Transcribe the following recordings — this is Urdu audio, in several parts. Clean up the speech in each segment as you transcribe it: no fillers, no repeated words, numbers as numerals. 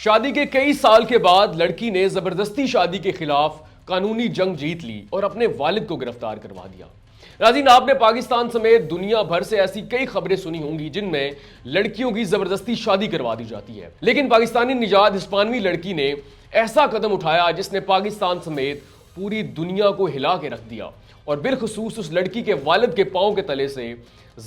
شادی کے کئی سال کے بعد لڑکی نے زبردستی شادی کے خلاف قانونی جنگ جیت لی اور اپنے والد کو گرفتار کروا دیا۔ ناظرین، آپ نے پاکستان سمیت دنیا بھر سے ایسی کئی خبریں سنی ہوں گی جن میں لڑکیوں کی زبردستی شادی کروا دی جاتی ہے، لیکن پاکستانی نژاد ہسپانوی لڑکی نے ایسا قدم اٹھایا جس نے پاکستان سمیت پوری دنیا کو ہلا کے رکھ دیا اور بالخصوص اس لڑکی کے والد کے پاؤں کے تلے سے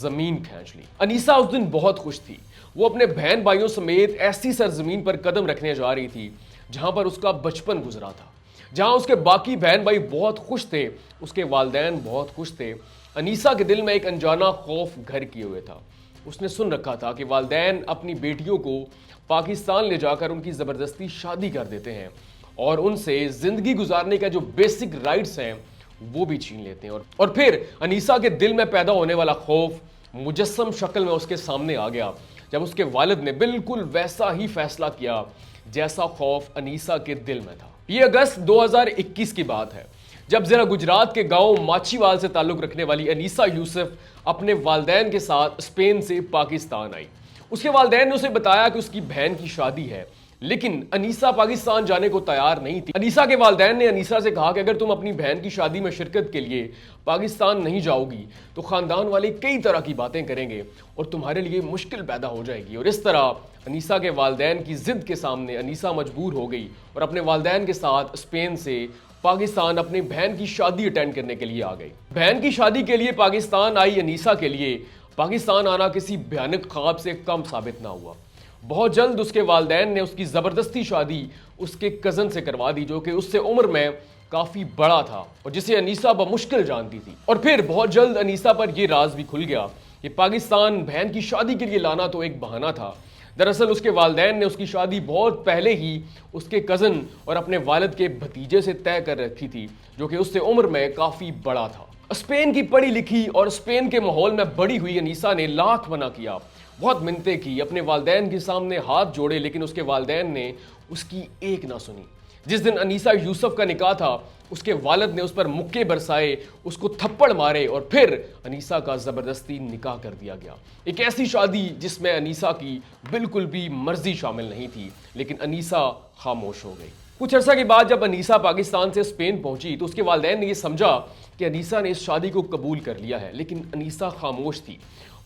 زمین کھینچ لی۔ انیسہ اس دن بہت خوش تھی۔ وہ اپنے بہن بھائیوں سمیت ایسی سرزمین پر قدم رکھنے جا رہی تھی جہاں پر اس کا بچپن گزرا تھا، جہاں اس کے باقی بہن بھائی بہت خوش تھے، اس کے والدین بہت خوش تھے۔ انیسہ کے دل میں ایک انجانا خوف گھر کیے ہوئے تھا۔ اس نے سن رکھا تھا کہ والدین اپنی بیٹیوں کو پاکستان لے جا کر ان کی زبردستی شادی کر دیتے ہیں اور ان سے زندگی گزارنے کا جو بیسک رائٹس ہیں وہ بھی چھین لیتے ہیں، اور پھر انیسہ کے دل میں پیدا ہونے والا خوف مجسم شکل میں اس کے سامنے آ گیا جب اس کے والد نے بالکل ویسا ہی فیصلہ کیا جیسا خوف انیسہ کے دل میں تھا۔ یہ اگست 2021 کی بات ہے جب ضلع گجرات کے گاؤں ماچیوال سے تعلق رکھنے والی انیسہ یوسف اپنے والدین کے ساتھ اسپین سے پاکستان آئی۔ اس کے والدین نے اسے بتایا کہ اس کی بہن کی شادی ہے، لیکن انیسہ پاکستان جانے کو تیار نہیں تھی۔ انیسہ کے والدین نے انیسہ سے کہا کہ اگر تم اپنی بہن کی شادی میں شرکت کے لیے پاکستان نہیں جاؤ گی تو خاندان والے کئی طرح کی باتیں کریں گے اور تمہارے لیے مشکل پیدا ہو جائے گی۔ اور اس طرح انیسہ کے والدین کی ضد کے سامنے انیسہ مجبور ہو گئی اور اپنے والدین کے ساتھ اسپین سے پاکستان اپنی بہن کی شادی اٹینڈ کرنے کے لیے آ گئی۔ بہن کی شادی کے لیے پاکستان آئی انیسہ کے لیے پاکستان آنا کسی بھیانک خواب سے کم ثابت نہ ہوا۔ بہت جلد اس کے والدین نے اس کی زبردستی شادی اس کے کزن سے کروا دی جو کہ اس سے عمر میں کافی بڑا تھا اور جسے انیسہ بمشکل جانتی تھی۔ اور پھر بہت جلد انیسہ پر یہ راز بھی کھل گیا کہ پاکستان بہن کی شادی کے لیے لانا تو ایک بہانہ تھا۔ دراصل اس کے والدین نے اس کی شادی بہت پہلے ہی اس کے کزن اور اپنے والد کے بھتیجے سے طے کر رکھی تھی جو کہ اس سے عمر میں کافی بڑا تھا۔ اسپین کی پڑھی لکھی اور اسپین کے ماحول میں بڑی ہوئی انیسہ نے لاکھ منع کیا، بہت منتیں کی، اپنے والدین کے سامنے ہاتھ جوڑے، لیکن اس کے والدین نے اس کی ایک نہ سنی۔ جس دن انیسہ یوسف کا نکاح تھا اس کے والد نے اس پر مکے برسائے، اس کو تھپڑ مارے اور پھر انیسہ کا زبردستی نکاح کر دیا گیا۔ ایک ایسی شادی جس میں انیسہ کی بالکل بھی مرضی شامل نہیں تھی، لیکن انیسہ خاموش ہو گئی۔ کچھ عرصہ کے بعد جب انیسہ پاکستان سے اسپین پہنچی تو اس کے والدین نے یہ سمجھا کہ انیسہ نے اس شادی کو قبول کر لیا ہے، لیکن انیسہ خاموش تھی۔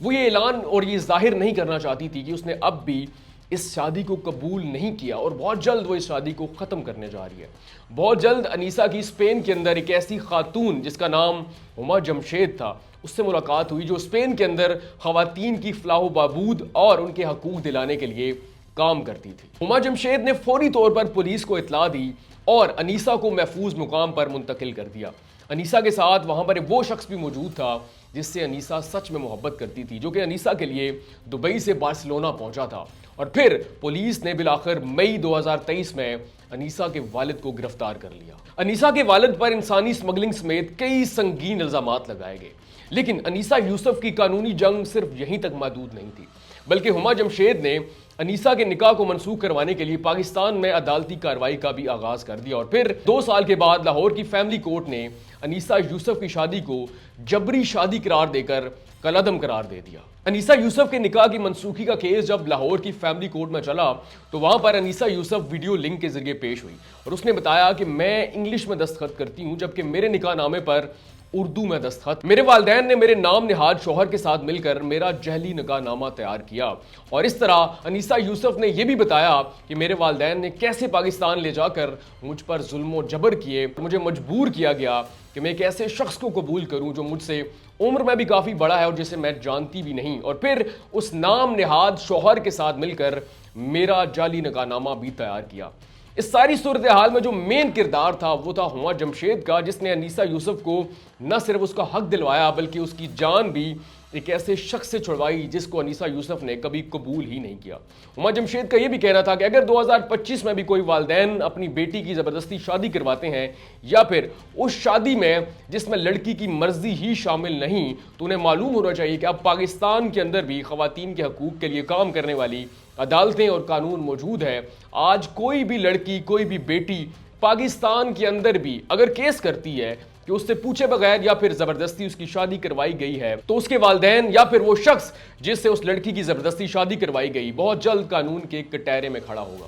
وہ یہ اعلان اور یہ ظاہر نہیں کرنا چاہتی تھی کہ اس نے اب بھی اس شادی کو قبول نہیں کیا اور بہت جلد وہ اس شادی کو ختم کرنے جا رہی ہے۔ بہت جلد انیسہ کی اسپین کے اندر ایک ایسی خاتون جس کا نام ہما جمشید تھا اس سے ملاقات ہوئی جو اسپین کے اندر خواتین کی فلاح و بہبود اور ان کے حقوق دلانے کے لیے کام کرتی تھی۔ ہما جمشید نے فوری طور پر پولیس کو اطلاع دی اور انیسہ کو محفوظ مقام پر منتقل کر دیا۔ انیسہ کے ساتھ وہاں پر وہ شخص بھی موجود تھا جس سے انیسہ سچ میں محبت کرتی تھی، جو کہ انیسہ کے لیے دبئی سے بارسلونا پہنچا تھا۔ اور پھر پولیس نے بالآخر مئی 2023 میں انیسہ کے والد کو گرفتار کر لیا۔ انیسہ کے والد پر انسانی اسمگلنگ سمیت کئی سنگین الزامات لگائے گئے، لیکن انیسہ یوسف کی قانونی جنگ صرف یہیں تک محدود نہیں تھی، بلکہ ہما جمشید نے انیسہ کے نکاح کو منسوخ کروانے کے لیے پاکستان میں عدالتی کارروائی کا بھی آغاز کر دیا۔ اور پھر 2 سال کے بعد لاہور کی فیملی کورٹ نے انیسہ یوسف کی شادی کو جبری شادی قرار دے کر کالعدم قرار دے دیا۔ انیسہ یوسف کے نکاح کی منسوخی کا کیس جب لاہور کی فیملی کورٹ میں چلا تو وہاں پر انیسہ یوسف ویڈیو لنک کے ذریعے پیش ہوئی اور اس نے بتایا کہ میں انگلش میں دستخط کرتی ہوں جبکہ میرے نکاح نامے پر اردو میں دستخط۔ میرے والدین نے میرے نام نہاد شوہر کے ساتھ مل کر میرا جعلی نکاح نامہ تیار کیا، اور اس طرح انیسہ یوسف نے یہ بھی بتایا کہ میرے والدین نے کیسے پاکستان لے جا کر مجھ پر ظلم و جبر کیے، مجھے مجبور کیا گیا کہ میں ایک ایسے شخص کو قبول کروں جو مجھ سے عمر میں بھی کافی بڑا ہے اور جسے میں جانتی بھی نہیں، اور پھر اس نام نہاد شوہر کے ساتھ مل کر میرا جعلی نکاح نامہ بھی تیار کیا۔ اس ساری صورتحال میں جو مین کردار تھا وہ تھا ہما جمشید کا، جس نے انیسہ یوسف کو نہ صرف اس کا حق دلوایا بلکہ اس کی جان بھی ایک ایسے شخص سے چھڑوائی جس کو انیسہ یوسف نے کبھی قبول ہی نہیں کیا۔ ہما جمشید کا یہ بھی کہنا تھا کہ اگر 2025 میں بھی کوئی والدین اپنی بیٹی کی زبردستی شادی کرواتے ہیں یا پھر اس شادی میں جس میں لڑکی کی مرضی ہی شامل نہیں تو انہیں معلوم ہونا چاہیے کہ اب پاکستان کے اندر بھی خواتین کے حقوق کے لیے کام کرنے والی عدالتیں اور قانون موجود ہے۔ آج کوئی بھی لڑکی، کوئی بھی بیٹی پاکستان کے اندر بھی اگر کیس کرتی ہے کہ اس سے پوچھے بغیر یا پھر زبردستی اس کی شادی کروائی گئی ہے تو اس کے والدین یا پھر وہ شخص جس سے اس لڑکی کی زبردستی شادی کروائی گئی بہت جلد قانون کے کٹہرے میں کھڑا ہوگا۔